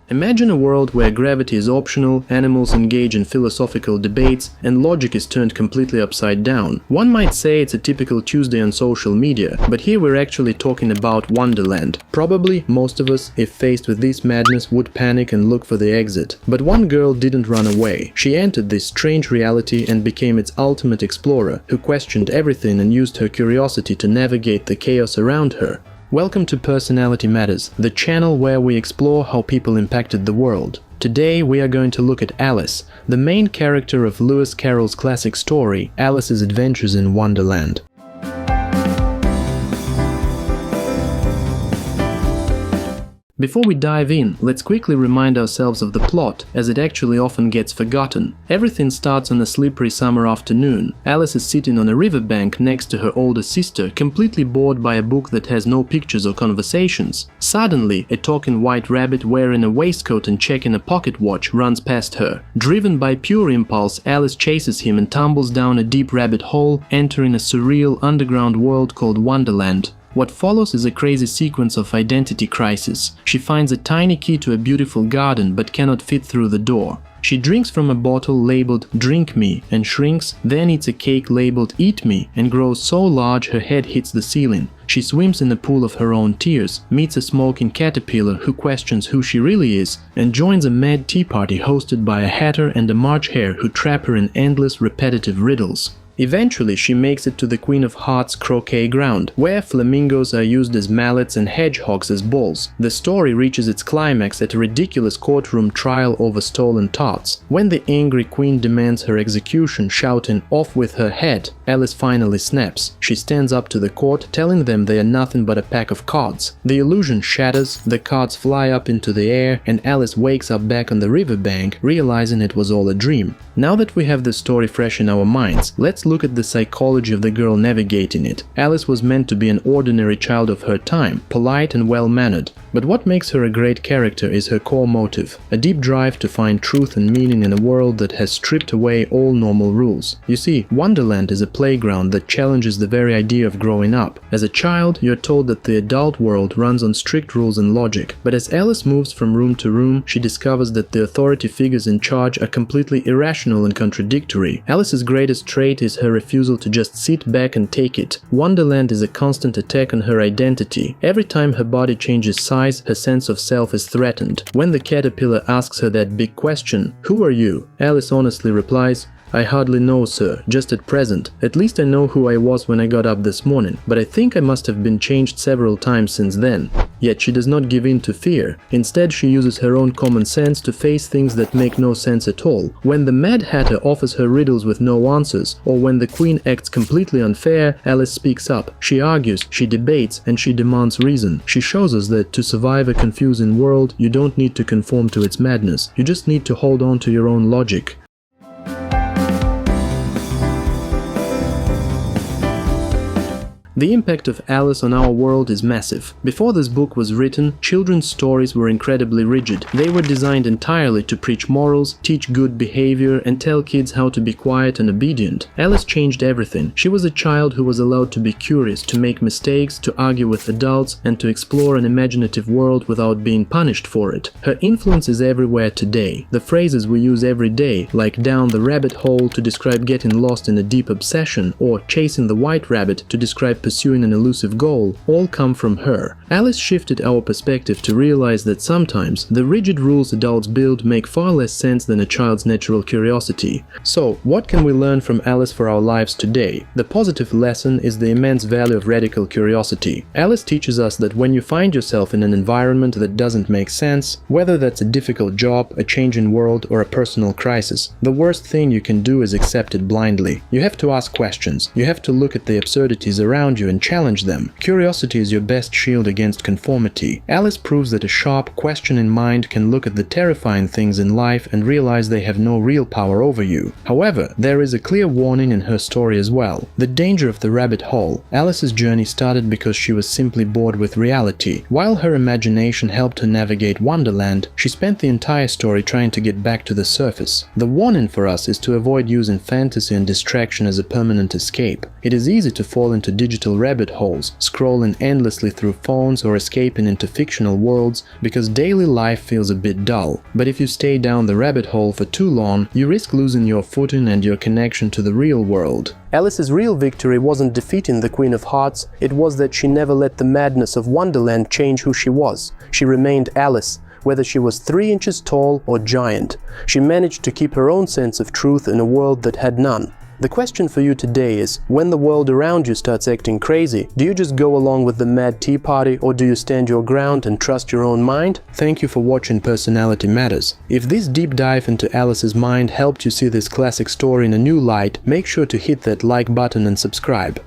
Imagine a world where gravity is optional, animals engage in philosophical debates, and logic is turned completely upside down. One might say it's a typical Tuesday on social media, but here we're actually talking about Wonderland. Probably most of us, if faced with this madness, would panic and look for the exit. But one girl didn't run away. She entered this strange reality and became its ultimate explorer, who questioned everything and used her curiosity to navigate the chaos around her. Welcome to Personality Matters, the channel where we explore how people impacted the world. Today we are going to look at Alice, the main character of Lewis Carroll's classic story, Alice's Adventures in Wonderland. Before we dive in, let's quickly remind ourselves of the plot, as it actually often gets forgotten. Everything starts on a slippery summer afternoon. Alice is sitting on a riverbank next to her older sister, completely bored by a book that has no pictures or conversations. Suddenly, a talking white rabbit wearing a waistcoat and checking a pocket watch runs past her. Driven by pure impulse, Alice chases him and tumbles down a deep rabbit hole, entering a surreal underground world called Wonderland. What follows is a crazy sequence of identity crises. She finds a tiny key to a beautiful garden but cannot fit through the door. She drinks from a bottle labeled "Drink Me" and shrinks, then eats a cake labeled "Eat Me" and grows so large her head hits the ceiling. She swims in a pool of her own tears, meets a smoking caterpillar who questions who she really is, and joins a mad tea party hosted by a hatter and a March hare who trap her in endless repetitive riddles. Eventually, she makes it to the Queen of Hearts' croquet ground, where flamingos are used as mallets and hedgehogs as balls. The story reaches its climax at a ridiculous courtroom trial over stolen tarts. When the angry queen demands her execution, shouting "Off with her head," Alice finally snaps. She stands up to the court, telling them they are nothing but a pack of cards. The illusion shatters, the cards fly up into the air, and Alice wakes up back on the riverbank, realizing it was all a dream. Now that we have the story fresh in our minds, let's look at the psychology of the girl navigating it. Alice was meant to be an ordinary child of her time, polite and well-mannered. But what makes her a great character is her core motive, a deep drive to find truth and meaning in a world that has stripped away all normal rules. You see, Wonderland is a playground that challenges the very idea of growing up. As a child, you're told that the adult world runs on strict rules and logic. But as Alice moves from room to room, she discovers that the authority figures in charge are completely irrational and contradictory. Alice's greatest trait is her refusal to just sit back and take it. Wonderland is a constant attack on her identity. Every time her body changes size, her sense of self is threatened. When the caterpillar asks her that big question, "Who are you?" Alice honestly replies, "I hardly know, sir, just at present. At least I know who I was when I got up this morning, but I think I must have been changed several times since then." Yet she does not give in to fear. Instead, she uses her own common sense to face things that make no sense at all. When the Mad Hatter offers her riddles with no answers, or when the Queen acts completely unfair, Alice speaks up. She argues, she debates, and she demands reason. She shows us that to survive a confusing world, you don't need to conform to its madness. You just need to hold on to your own logic. The impact of Alice on our world is massive. Before this book was written, children's stories were incredibly rigid. They were designed entirely to preach morals, teach good behavior, and tell kids how to be quiet and obedient. Alice changed everything. She was a child who was allowed to be curious, to make mistakes, to argue with adults, and to explore an imaginative world without being punished for it. Her influence is everywhere today. The phrases we use every day, like "down the rabbit hole" to describe getting lost in a deep obsession, or "chasing the white rabbit" to describe pursuing an elusive goal, all come from her. Alice shifted our perspective to realize that sometimes the rigid rules adults build make far less sense than a child's natural curiosity. So, what can we learn from Alice for our lives today? The positive lesson is the immense value of radical curiosity. Alice teaches us that when you find yourself in an environment that doesn't make sense, whether that's a difficult job, a changing world, or a personal crisis, the worst thing you can do is accept it blindly. You have to ask questions. You have to look at the absurdities around you and challenge them. Curiosity is your best shield against conformity. Alice proves that a sharp, questioning mind can look at the terrifying things in life and realize they have no real power over you. However, there is a clear warning in her story as well. The danger of the rabbit hole. Alice's journey started because she was simply bored with reality. While her imagination helped her navigate Wonderland, she spent the entire story trying to get back to the surface. The warning for us is to avoid using fantasy and distraction as a permanent escape. It is easy to fall into digital digital rabbit holes, scrolling endlessly through phones or escaping into fictional worlds because daily life feels a bit dull. But if you stay down the rabbit hole for too long, you risk losing your footing and your connection to the real world. Alice's real victory wasn't defeating the Queen of Hearts, it was that she never let the madness of Wonderland change who she was. She remained Alice, whether she was 3 inches tall or giant. She managed to keep her own sense of truth in a world that had none. The question for you today is, when the world around you starts acting crazy, do you just go along with the mad tea party, or do you stand your ground and trust your own mind? Thank you for watching Personality Matters. If this deep dive into Alice's mind helped you see this classic story in a new light, make sure to hit that like button and subscribe.